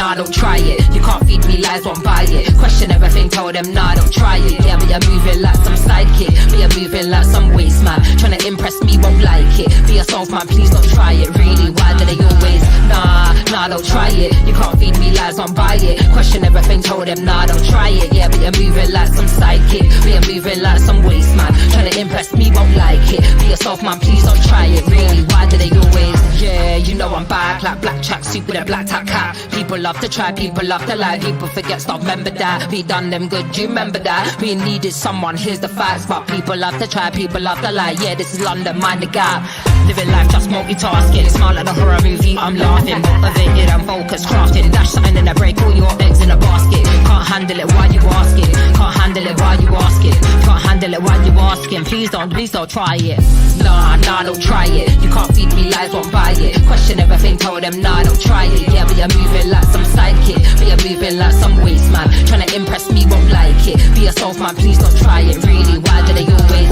nah, don't try it. You can't feed me lies, won't buy it. Question everything, told them, nah, don't try it. Yeah, but you're moving like some sidekick. But you're moving like some waste man. Tryna impress me, won't like it. Be yourself, man, please don't try it. Really, why do they always? Nah, don't try it. You can't feed me lies, won't buy it. Question everything, told them, nah, don't try it. Yeah, but you're moving like some sidekick. But you're moving like some waste man. Tryna impress me, won't like it. Be yourself, man, please don't try it. Really, why do they always? Yeah, you know I'm back like black tracksuit with a black top cap. People love to try, people love to lie. People forget, stop, remember that. We done them good, you remember that. We needed someone, here's the facts. But people love to try, people love to lie. Yeah, this is London, mind the gap. Living life just multitasking. Smile like a horror movie, I'm laughing. Motivated and focused, crafting. Dash something in a break, all your eggs in a basket. Can't handle it, why you asking? Can't handle it, why you asking? Can't handle it, why you asking? Please don't try it. Nah, don't try it. You can't feed me lies, won't buy it. Question everything, told them, nah, don't try it. Yeah, but you're moving like some sidekick. But you're moving like some waste man. Tryna impress me, won't like it. Be yourself, man, please don't try it. Really, why do they always?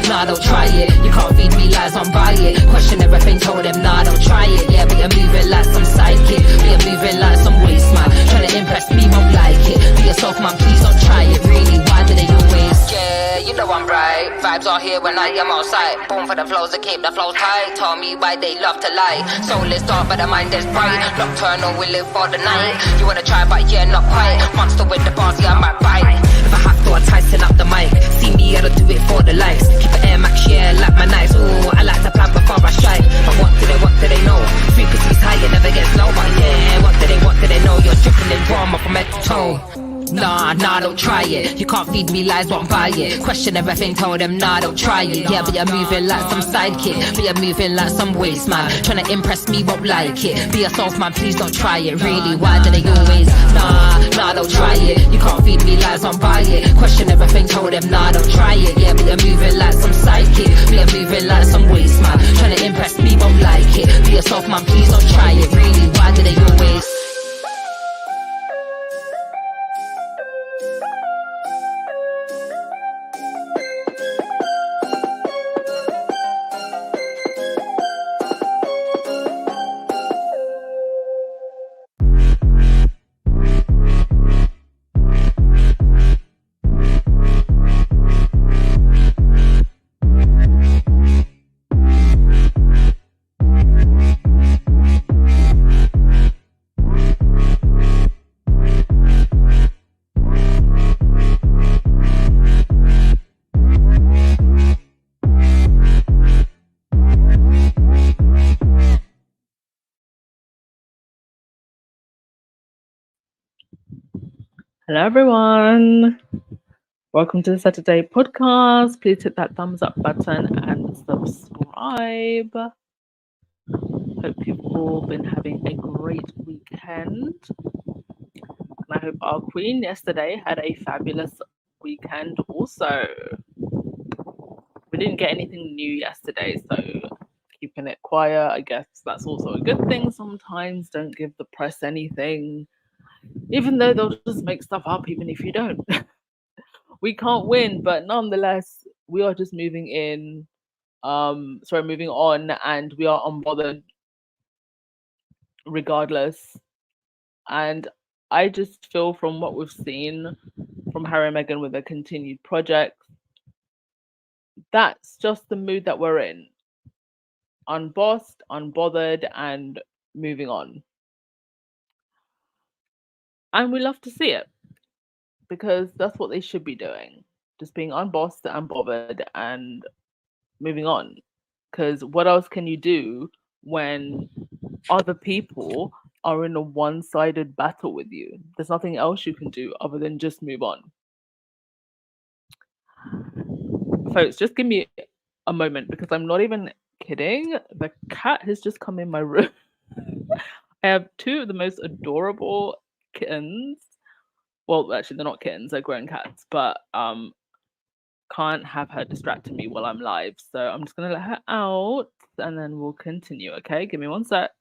Nah, don't try it. You can't feed me lies, won't buy it. Question everything, told them, nah, don't try it. Yeah, but you're moving like some sidekick. But you're moving like some waste man. Tryna impress me, won't like it. Be yourself, man, please don't try it. Really, why do they always? Yeah, you know I'm right. Vibes are here when I am outside. Born for the flows to keep the flows tight. Tell me why they love to lie. Soul is dark but the mind is bright. Nocturnal, we live for the night. You wanna try but yeah, not quite. Monster with the bars, yeah, I might bite. If I have to, I tighten up the mic. See me, I don't do it for the likes. Keep it Air Max, yeah, like my knives. Ooh, I like to plan before I strike. But what do they know? Frequency's high, it never gets low. But yeah, what do they know? You're dripping in drama from head to toe. Nah, don't try it. You can't feed me lies, won't buy it. Question everything, told them, nah, don't try it. Yeah, but you're moving like some sidekick. But you're moving like some waste man. Tryna impress me, won't like it. Be yourself, man, please don't try it. Really, why do they always? Nah, don't try it. You can't feed me lies, won't buy it. Question everything, told them, nah, don't try it. Yeah, but you're moving like some sidekick. But you're moving like some waste man. Tryna impress me, won't like it. Be yourself, man, please don't try it. Really, why do they always? Hello everyone, welcome to the Saturday podcast. Please hit that thumbs up button and subscribe. Hope you've all been having a great weekend. And I hope our queen yesterday had a fabulous weekend also. We didn't get anything new yesterday, so keeping it quiet, I guess that's also a good thing sometimes. Don't give the press anything. Even though they'll just make stuff up, even if you don't. We can't win, but nonetheless, we are just moving on, and we are unbothered regardless. And I just feel from what we've seen from Harry and Meghan with their continued projects, that's just the mood that we're in. Unbossed, unbothered, and moving on. And we love to see it because that's what they should be doing. Just being unbossed, unbothered, and moving on. Because what else can you do when other people are in a one-sided battle with you? There's nothing else you can do other than just move on. Folks, just give me a moment because I'm not even kidding. The cat has just come in my room. I have two of the most adorable kittens. Well, actually, they're not kittens, they're grown cats, but can't have her distracting me while I'm live. So I'm just going to let her out and then we'll continue, okay? Give me one sec.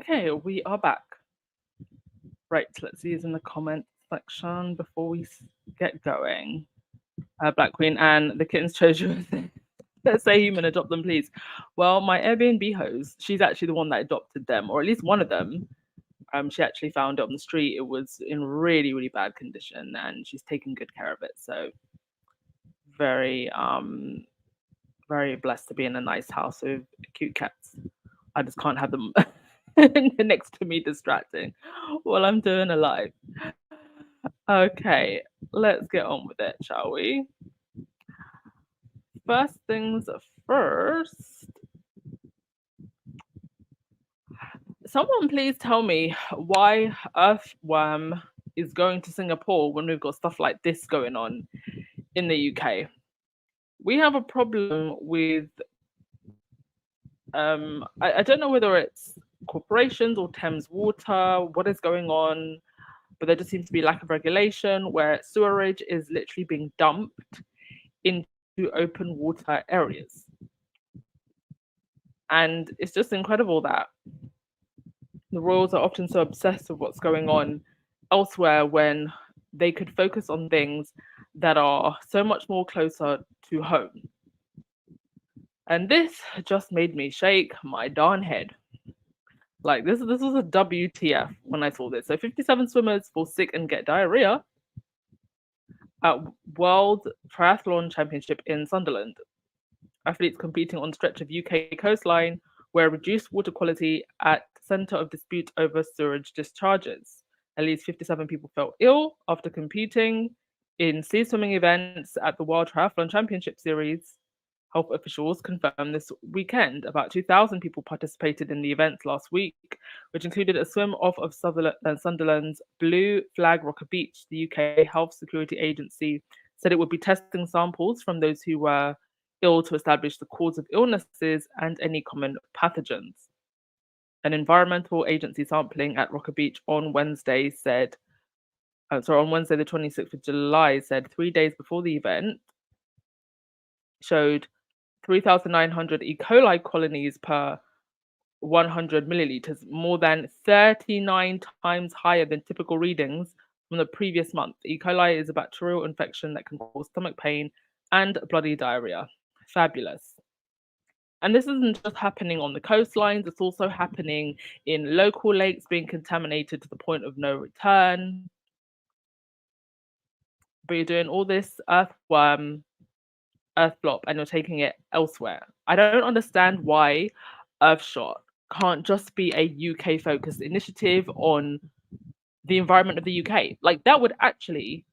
Okay, we are back. Right, let's use in the comment section before we get going. Black Queen and the kittens chose you. Let's say human, adopt them, please. Well, my Airbnb host, she's actually the one that adopted them, or at least one of them. She actually found it on the street. It was in really, really bad condition, and she's taking good care of it. So very, very blessed to be in a nice house with cute cats. I just can't have them next to me distracting while I'm doing a live. Okay, let's get on with it, shall we? First things first. Someone please tell me why Earthworm is going to Singapore when we've got stuff like this going on in the UK. We have a problem with I don't know whether it's corporations or Thames Water, what is going on, but there just seems to be lack of regulation where sewerage is literally being dumped into open water areas. And it's just incredible that the royals are often so obsessed with what's going on elsewhere when they could focus on things that are so much more closer to home. And this just made me shake my darn head. Like this was a WTF when I saw this. So 57 swimmers fall sick and get diarrhea at World Triathlon Championship in Sunderland. Athletes competing on stretch of UK coastline where reduced water quality at centre of dispute over sewage discharges. At least 57 people fell ill after competing in sea swimming events at the World Triathlon Championship Series. Health officials confirmed this weekend. About 2,000 people participated in the events last week, which included a swim off of Sunderland's Blue Flag Rocker Beach. The UK Health Security Agency said it would be testing samples from those who were ill to establish the cause of illnesses and any common pathogens. An environmental agency sampling at Rocker Beach on Wednesday the 26th of July, said 3 days before the event showed 3,900 E. coli colonies per 100 milliliters, more than 39 times higher than typical readings from the previous month. E. coli is a bacterial infection that can cause stomach pain and bloody diarrhea. Fabulous. And this isn't just happening on the coastlines, it's also happening in local lakes being contaminated to the point of no return. But you're doing all this earthworm, earthflop, and you're taking it elsewhere. I don't understand why Earthshot can't just be a UK focused initiative on the environment of the UK. Like that would actually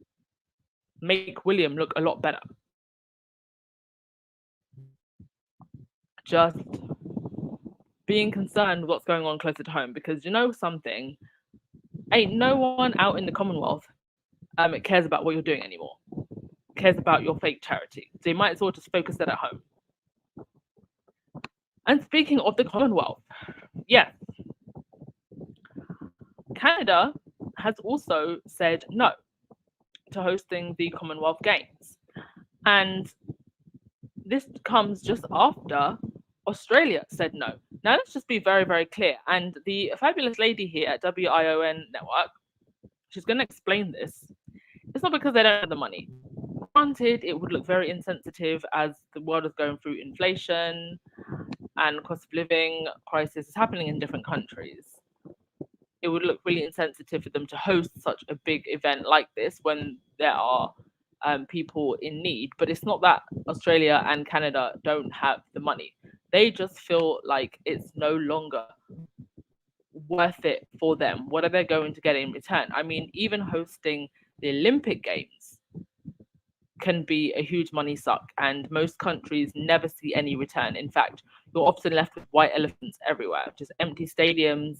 make William look a lot better. Just being concerned with what's going on closer to home, because you know something, ain't no one out in the Commonwealth cares about what you're doing anymore. Cares about your fake charity. So you might as well just focus it at home. And speaking of the Commonwealth, yes, Canada has also said no to hosting the Commonwealth Games. And this comes just after Australia said no. Now, let's just be very, very clear. And the fabulous lady here at WION Network, she's going to explain this. It's not because they don't have the money. Granted, it would look very insensitive as the world is going through inflation and cost of living crisis is happening in different countries. It would look really insensitive for them to host such a big event like this when there are people in need. But it's not that Australia and Canada don't have the money. They just feel like it's no longer worth it for them. What are they going to get in return? I mean, even hosting the Olympic Games can be a huge money suck, and most countries never see any return. In fact, you're often left with white elephants everywhere, just empty stadiums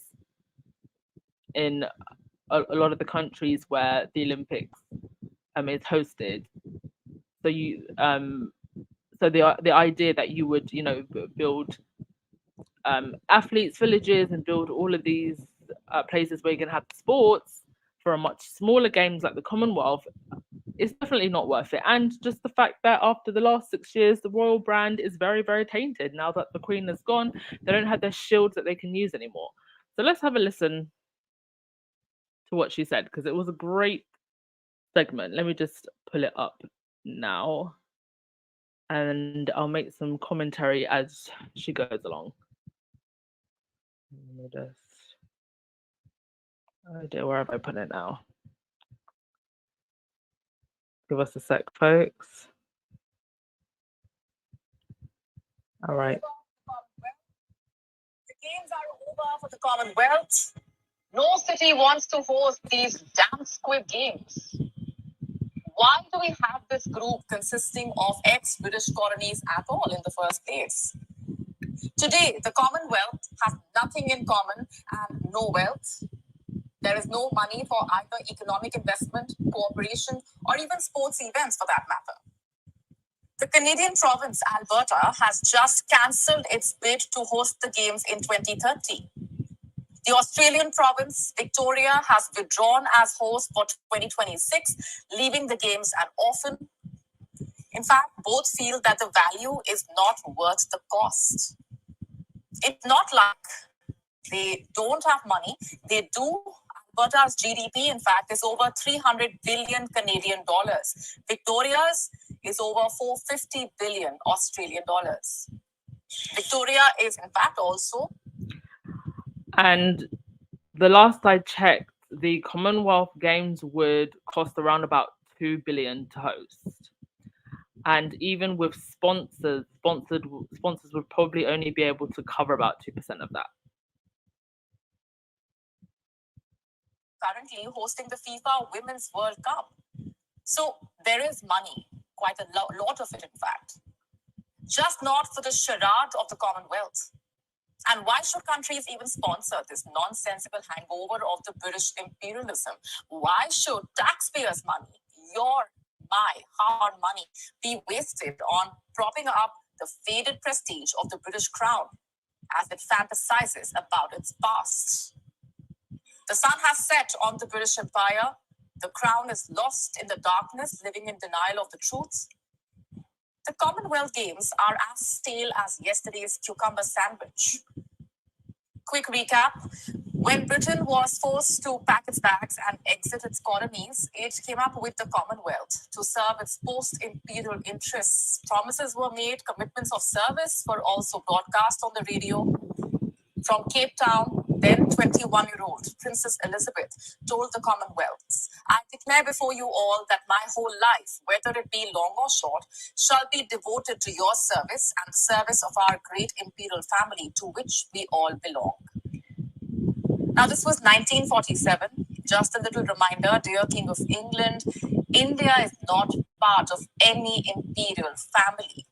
in a lot of the countries where the Olympics is hosted. So you so the idea that you would build athletes villages and build all of these places where you can have sports for a much smaller games like the Commonwealth is definitely not worth it. And just the fact that after the last 6 years, the royal brand is very, very tainted. Now that the Queen is gone, they don't have their shields that they can use anymore. So let's have a listen to what she said, because it was a great segment. Let me just pull it up now, and I'll make some commentary as she goes along. Let me just, oh dear, where have I put it now? Give us a sec, folks. All right. The games are over for the Commonwealth. No city wants to host these damn squid games. Why do we have this group consisting of ex-British colonies at all in the first place? Today, the Commonwealth has nothing in common and no wealth. There is no money for either economic investment, cooperation, or even sports events for that matter. The Canadian province, Alberta, has just cancelled its bid to host the Games in 2030. The Australian province, Victoria, has withdrawn as host for 2026, leaving the Games an orphan. In fact, both feel that the value is not worth the cost. It's not like they don't have money. They do. Alberta's GDP, in fact, is over 300 billion Canadian dollars. Victoria's is over 450 billion Australian dollars. Victoria is, in fact, also. And the last I checked, the Commonwealth Games would cost around about 2 billion to host. And even with sponsors would probably only be able to cover about 2% of that. Currently hosting the FIFA Women's World Cup. So there is money, quite a lot of it, in fact. Just not for the charade of the Commonwealth. And why should countries even sponsor this nonsensical hangover of the British imperialism? Why should taxpayers' money, my hard money, be wasted on propping up the faded prestige of the British crown as it fantasizes about its past? The sun has set on the British Empire. The crown is lost in the darkness, living in denial of the truth. The Commonwealth Games are as stale as yesterday's cucumber sandwich. Quick recap. When Britain was forced to pack its bags and exit its colonies, it came up with the Commonwealth to serve its post-imperial interests. Promises were made, commitments of service were also broadcast on the radio. From Cape Town, then 21-year-old Princess Elizabeth told the Commonwealth, "I declare before you all that my whole life, whether it be long or short, shall be devoted to your service and service of our great imperial family to which we all belong." Now, this was 1947. Just a little reminder, dear King of England, India is not part of any imperial family,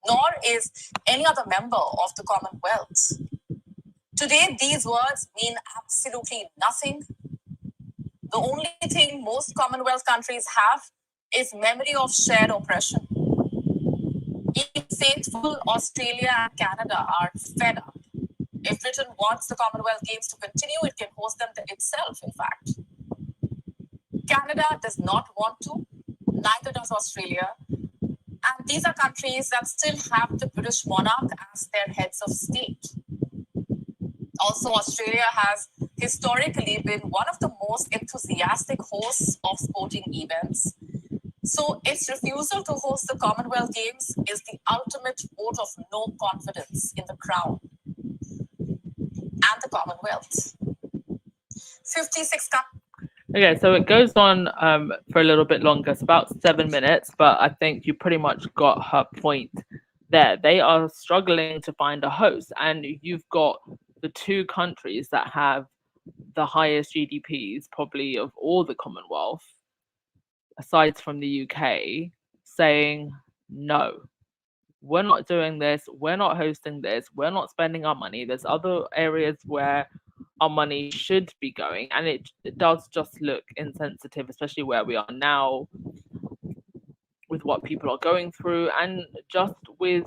nor is any other member of the Commonwealth. Today, these words mean absolutely nothing. The only thing most Commonwealth countries have is memory of shared oppression. Even faithful Australia and Canada are fed up. If Britain wants the Commonwealth Games to continue, it can host them itself, in fact. Canada does not want to, neither does Australia. And these are countries that still have the British monarch as their heads of state. Also, Australia has historically been one of the most enthusiastic hosts of sporting events. So its refusal to host the Commonwealth Games is the ultimate vote of no confidence in the Crown and the Commonwealth. 56 Okay, so it goes on for a little bit longer. It's about 7 minutes, but I think you pretty much got her point there. They are struggling to find a host, and you've got the two countries that have the highest GDPs probably of all the Commonwealth, aside from the UK, saying no, we're not doing this, we're not hosting this, we're not spending our money. There's other areas where our money should be going, and it does just look insensitive, especially where we are now with what people are going through, and just with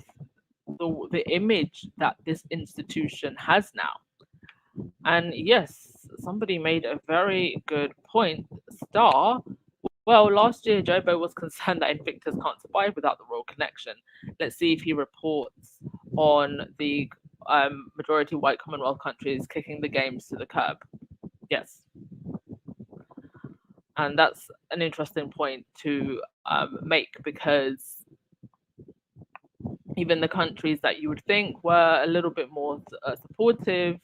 the image that this institution has now. And yes, somebody made a very good point. Star, well, last year Jobo was concerned that Invictus can't survive without the royal connection. Let's see if he reports on the majority white Commonwealth countries kicking the games to the curb. Yes. And that's an interesting point to make, because even the countries that you would think were a little bit more supportive,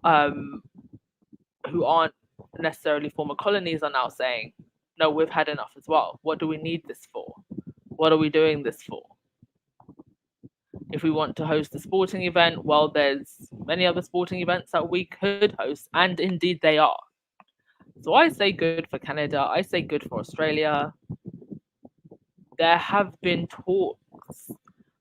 who aren't necessarily former colonies, are now saying, no, we've had enough as well. What do we need this for? What are we doing this for? If we want to host a sporting event, well, there's many other sporting events that we could host, and indeed they are. So I say good for Canada. I say good for Australia. There have been talks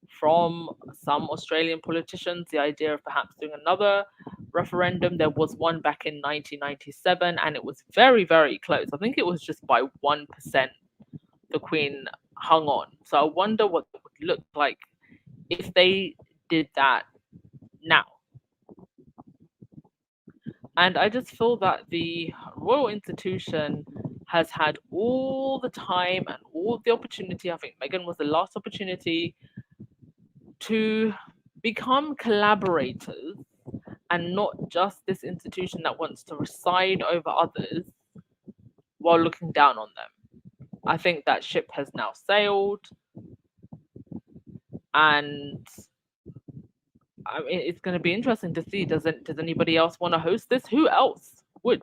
from some Australian politicians, the idea of perhaps doing another referendum. There was one back in 1997, and it was very, very close. I think it was just by 1% the Queen hung on. So I wonder what it would look like if they did that now. And I just feel that the royal institution has had all the time and all the opportunity. I think Meghan was the last opportunity to become collaborators and not just this institution that wants to reside over others while looking down on them. I think that ship has now sailed, and I mean, it's going to be interesting to see. Does anybody else want to host this? Who else would?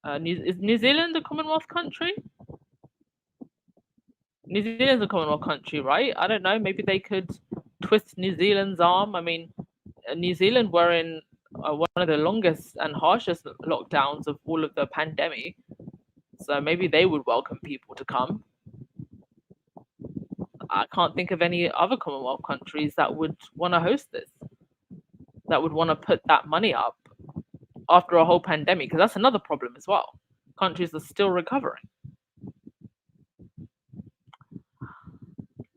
Is New Zealand a Commonwealth country? New Zealand's a Commonwealth country, right? I don't know. Maybe they could twist New Zealand's arm. I mean, New Zealand were in one of the longest and harshest lockdowns of all of the pandemic. So maybe they would welcome people to come. I can't think of any other Commonwealth countries that would want to host this, that would want to put that money up after a whole pandemic, because that's another problem as well. Countries are still recovering.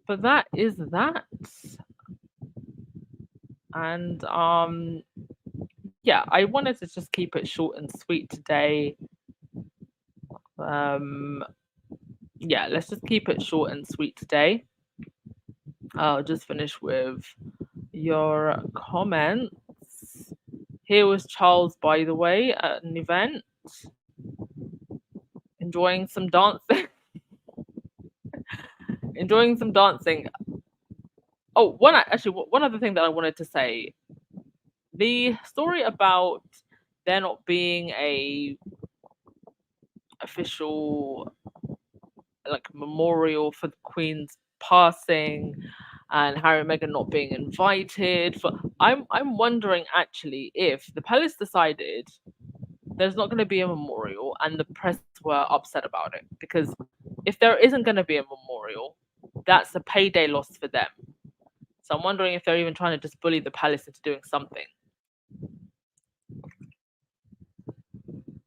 But that is that. And yeah, I wanted to just keep it short and sweet today. Yeah, let's just keep it short and sweet today. I'll just finish with your comments. Here was Charles, by the way, at an event, enjoying some dancing. Enjoying some dancing. Oh, one other thing that I wanted to say. The story about there not being a official memorial for the Queen's passing, and Harry and Meghan not being invited. I'm wondering actually if the palace decided there's not going to be a memorial and the press were upset about it, because if there isn't going to be a memorial, that's a payday loss for them. So I'm wondering if they're even trying to just bully the palace into doing something,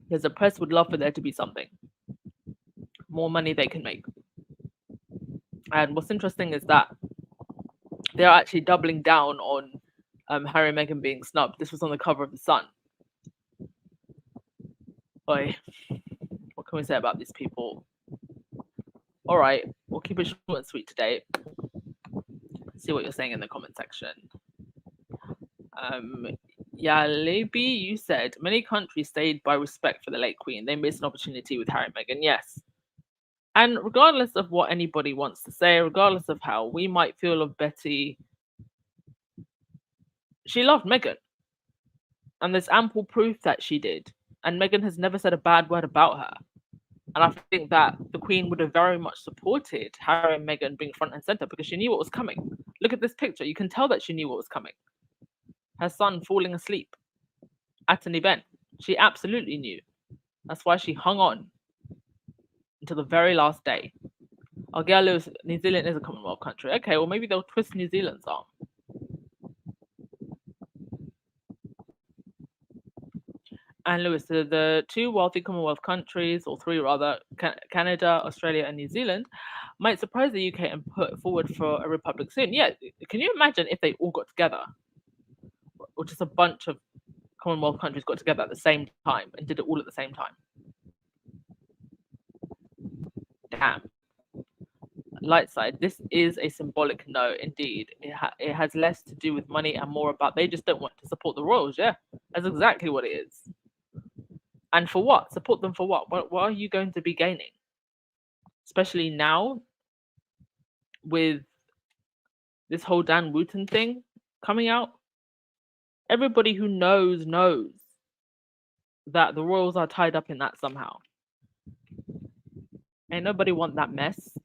because the press would love for there to be something, more money they can make. And what's interesting is that they're actually doubling down on Harry and Meghan being snubbed. This was on the cover of The Sun. Boy, what can we say about these people? All right, we'll keep it short and sweet today. See what you're saying in the comment section. Yeah, Libby, you said many countries stayed by respect for the late Queen. They missed an opportunity with Harry and Meghan. Yes. And regardless of what anybody wants to say, regardless of how we might feel of Betty, she loved Meghan. And there's ample proof that she did. And Meghan has never said a bad word about her. And I think that the Queen would have very much supported Harry and Meghan being front and center, because she knew what was coming. Look at this picture. You can tell that she knew what was coming. Her son falling asleep at an event. She absolutely knew. That's why she hung on until the very last day. Oh, yeah, Lewis, New Zealand is a Commonwealth country. Okay, well, maybe they'll twist New Zealand's arm. And Lewis, the two wealthy Commonwealth countries, or three rather, Canada, Australia, and New Zealand, might surprise the UK and put forward for a republic soon. Yeah, can you imagine if they all got together? Or just a bunch of Commonwealth countries got together at the same time and did it all at the same time? Damn. light side, this is a symbolic no indeed. It has less to do with money and more about they just don't want to support the royals. Yeah, that's exactly what it is. And for what? Support them for what are you going to be gaining, especially now with this whole Dan Wooten thing coming out? Everybody who knows that the royals are tied up in that somehow. Ain't nobody want that mess.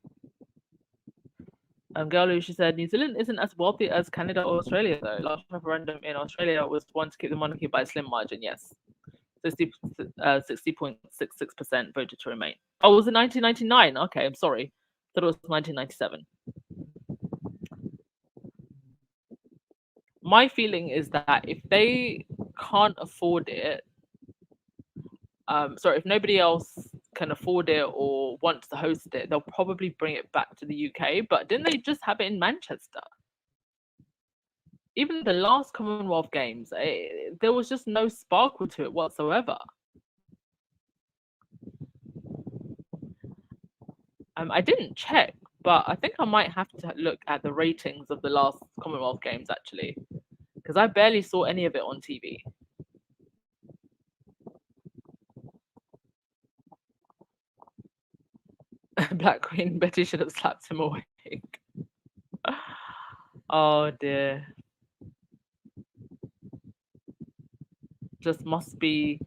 Girl, she said New Zealand isn't as wealthy as Canada or Australia though. Last referendum in Australia was one to keep the monarchy by a slim margin. Yes, 60.66% voted to remain. Oh, was it 1999? Okay, I'm sorry. Thought it was 1997. My feeling is that if they can't afford it, if nobody else can afford it or wants to host it, they'll probably bring it back to the UK. But didn't they just have it in Manchester? Even the last Commonwealth Games, there was just no sparkle to it whatsoever. I didn't check, but I think I might have to look at the ratings of the last Commonwealth Games actually, because I barely saw any of it on TV. Black Queen Betty should have slapped him awake. Oh dear. Just must be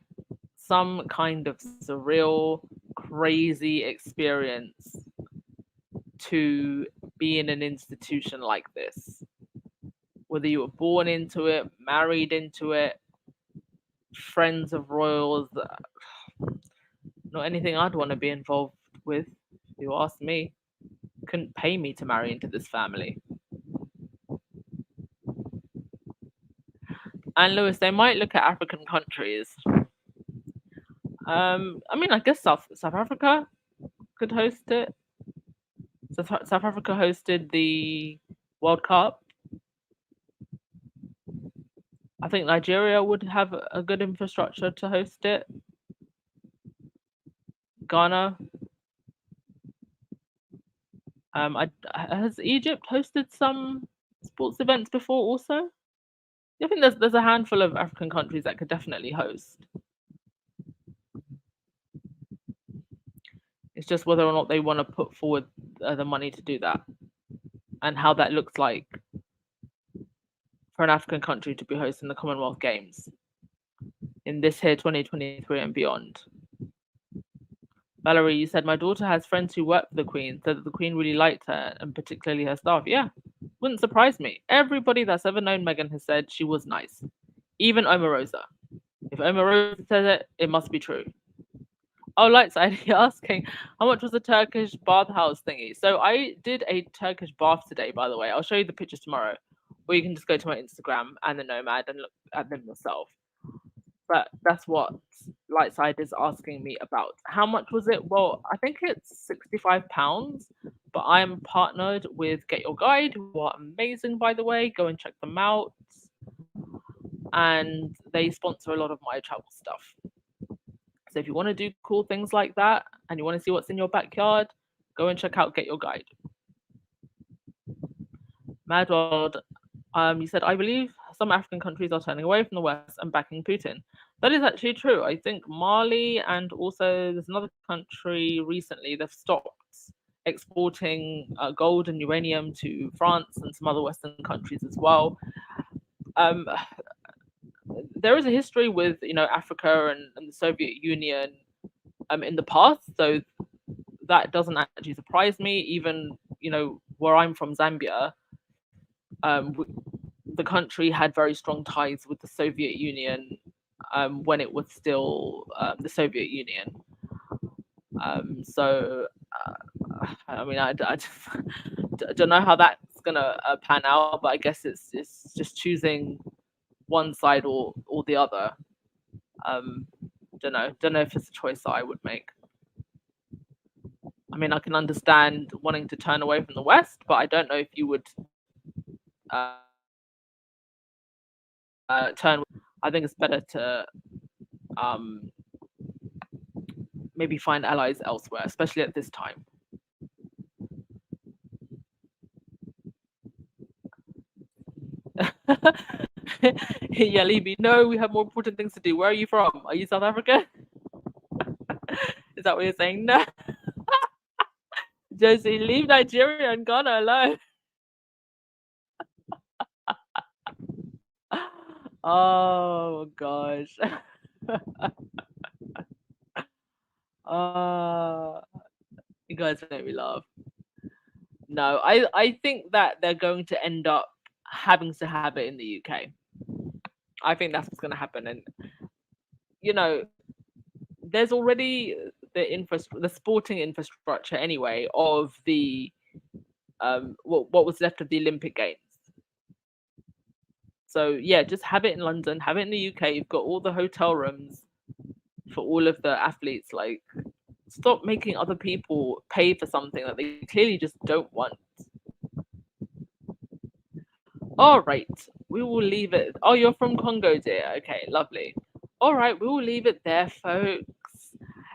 some kind of surreal, crazy experience to be in an institution like this. Whether you were born into it, married into it, friends of royals, not anything I'd want to be involved with, if you ask me. Couldn't pay me to marry into this family. And Lewis, they might look at African countries. I mean, I guess South Africa could host it. South Africa hosted the World Cup. I think Nigeria would have a good infrastructure to host it. Ghana. Has Egypt hosted some sports events before also? I think there's a handful of African countries that could definitely host. It's just whether or not they want to put forward the money to do that, and how that looks like for an African country to be hosting the Commonwealth Games in this here 2023 and beyond. Valerie, you said my daughter has friends who work for the Queen, said that the Queen really liked her and particularly her staff. Yeah, wouldn't surprise me. Everybody that's ever known Meghan has said she was nice. Even Omarosa. If Omarosa says it, it must be true. Oh, Lightside, asking how much was the Turkish bathhouse thingy? So I did a Turkish bath today, by the way. I'll show you the pictures tomorrow, or you can just go to my Instagram and the Nomad and look at them yourself. But that's what Lightside is asking me about. How much was it? Well, I think it's £65, but I'm partnered with Get Your Guide, who are amazing, by the way. Go and check them out. And they sponsor a lot of my travel stuff. So if you want to do cool things like that and you want to see what's in your backyard, go and check out Get Your Guide. Mad World, you said, I believe some African countries are turning away from the West and backing Putin. That is actually true. I think Mali and also there's another country recently, they've stopped exporting gold and uranium to France and some other Western countries as well. There is a history with, Africa and the Soviet Union in the past, so that doesn't actually surprise me. Even, where I'm from, Zambia, the country had very strong ties with the Soviet Union when it was still the Soviet Union. I don't know how that's gonna pan out, but I guess it's just choosing one side or the other. Don't know if it's a choice that I would make. I mean, I can understand wanting to turn away from the West, but I don't know if you would turn. I think it's better to maybe find allies elsewhere, especially at this time. Yeah, Libby. No, we have more important things to do. Where are you from? Are you South Africa? Is that what you're saying? No. Josie, leave Nigeria and Ghana alone. Oh gosh. You guys make me laugh. No, I think that they're going to end up having to have it in the UK. I think that's what's going to happen, and you know, there's already the sporting infrastructure anyway of the what was left of the Olympic Games. So yeah, just have it in London, have it in the UK. You've got all the hotel rooms for all of the athletes. Like, stop making other people pay for something that they clearly just don't want. All right, we will leave it. Oh, you're from Congo, dear. Okay, lovely. All right, we will leave it there, folks.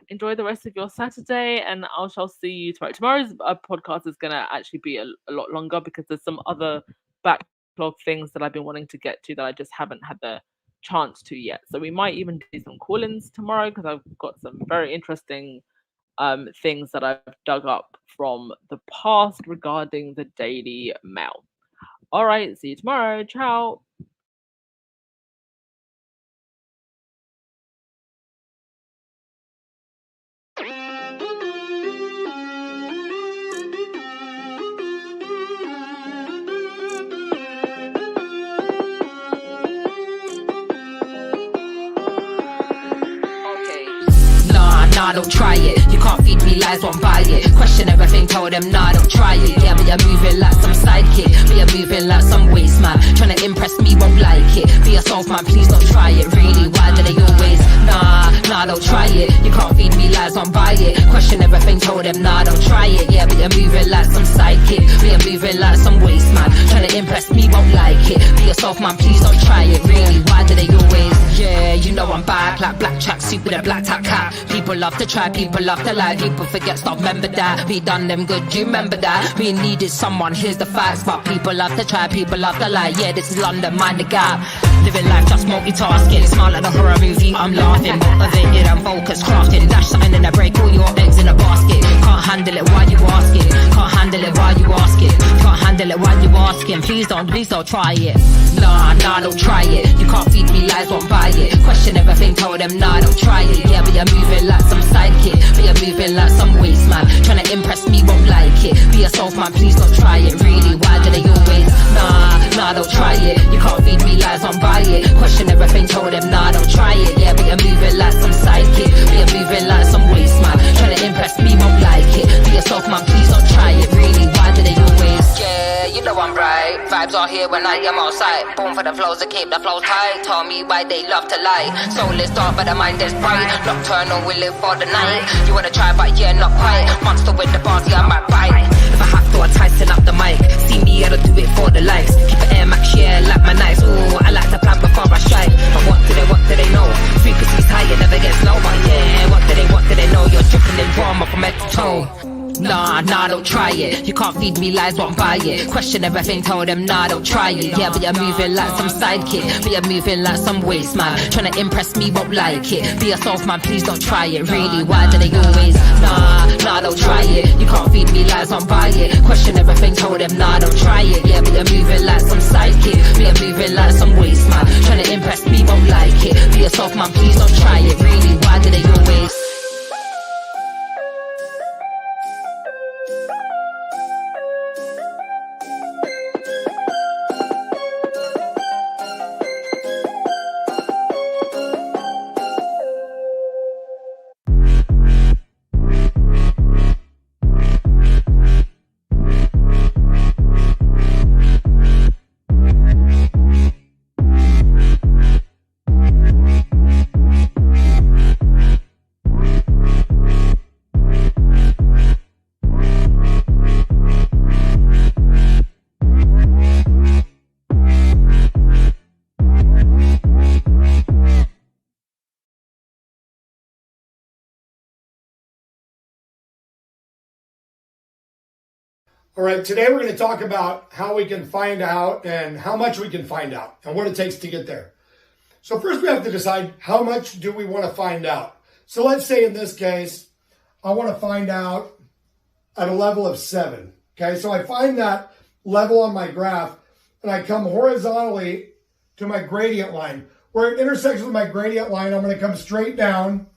Enjoy the rest of your Saturday, and I shall see you tomorrow. Tomorrow's podcast is going to actually be a lot longer because there's some other backlog things that I've been wanting to get to that I just haven't had the chance to yet. So we might even do some call-ins tomorrow because I've got some very interesting things that I've dug up from the past regarding the Daily Mail. All right, see you tomorrow. Ciao. Nah, don't try it. You can't feed me lies, won't buy it. Question everything, told them, nah, don't try it. Yeah, but you're moving like some sidekick. But you're moving like some waste man. Trying to impress me, won't like it. Be yourself, man, please don't try it. Really, why do they always? Nah, don't try it. You can't feed me lies, won't buy it. Question everything, told them, nah, don't try it. Yeah, but you're moving like some sidekick. But you're moving like some waste man. Trying to impress me, won't like it. Be yourself, man, please don't try it. Really, why do they always? Yeah, you know I'm back like black tracksuit with a black top cap. People love to try, people love to lie. People forget stuff, remember that. We done them good, you remember that. We needed someone, here's the facts. But people love to try, people love to lie. Yeah, this is London, mind the gap. Living life just multitasking. Smile like a horror movie, I'm laughing. Motivated and focused, crafting. Dash something in a break, all your eggs in a basket. Can't handle it, why you asking? Can't handle it, why you asking? Can't handle it, why you asking? Please don't try it. Nah, don't try it. You can't feed me lies, won't buy it. Question everything, told them, nah, don't try it. Yeah, but you're moving like some sidekick. But you're moving like some waste man. Trying to impress me, won't like it. Be yourself, man, please don't try it. Really, why do they always? Nah, don't try it. You can't feed me lies, won't buy it. Question everything, told them, nah, don't try it. Yeah, but you're moving like some sidekick. But you're moving like some waste man. Trying to impress me, won't like it. Be yourself, man, please don't try it. Really, why do they always? Yeah, you know I'm right. Vibes are here when I am outside. Born for the flows to keep the flows tight. Tell me why they love to lie. Soul is dark but the mind is bright. Nocturnal, we live for the night. You wanna try but yeah, not quite. Monster with the bars, yeah, I might bite. If I have to, I tighten up the mic. See me, I don't do it for the likes. Keep it Air Max, yeah, like my knives. Ooh, I like to plan before I strike. But what do they know? Frequency's high, it never gets low. But yeah, what do they know? You're dripping in drama from head to toe. Nah, don't try it. You can't feed me lies, won't buy it. Question everything, told them, nah, don't try it. Yeah, but you're moving like some sidekick. But you're moving like some waste man. Trying to impress me, won't like it. Be yourself, man, please don't try it. Really, why do they always? Nah, don't try it. You can't feed me lies, won't buy it. Question everything, told them, nah, don't try it. Yeah, but you're moving like some sidekick. But you're moving like some waste man. Trying to impress me, won't like it. Be yourself, man, please don't try it. Really, why do they always? All right, today we're going to talk about how we can find out and how much we can find out and what it takes to get there. So first we have to decide how much do we want to find out. So let's say in this case, I want to find out at a level of 7. Okay, so I find that level on my graph and I come horizontally to my gradient line. Where it intersects with my gradient line, I'm going to come straight down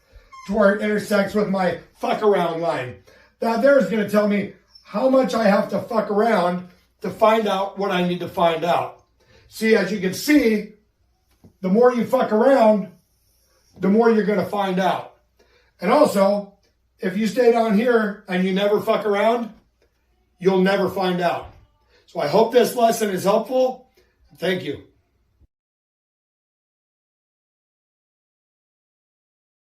to where it intersects with my fuck around line. That there is going to tell me how much I have to fuck around to find out what I need to find out. See, as you can see, the more you fuck around, the more you're going to find out. And also, if you stay down here and you never fuck around, you'll never find out. So I hope this lesson is helpful. Thank you.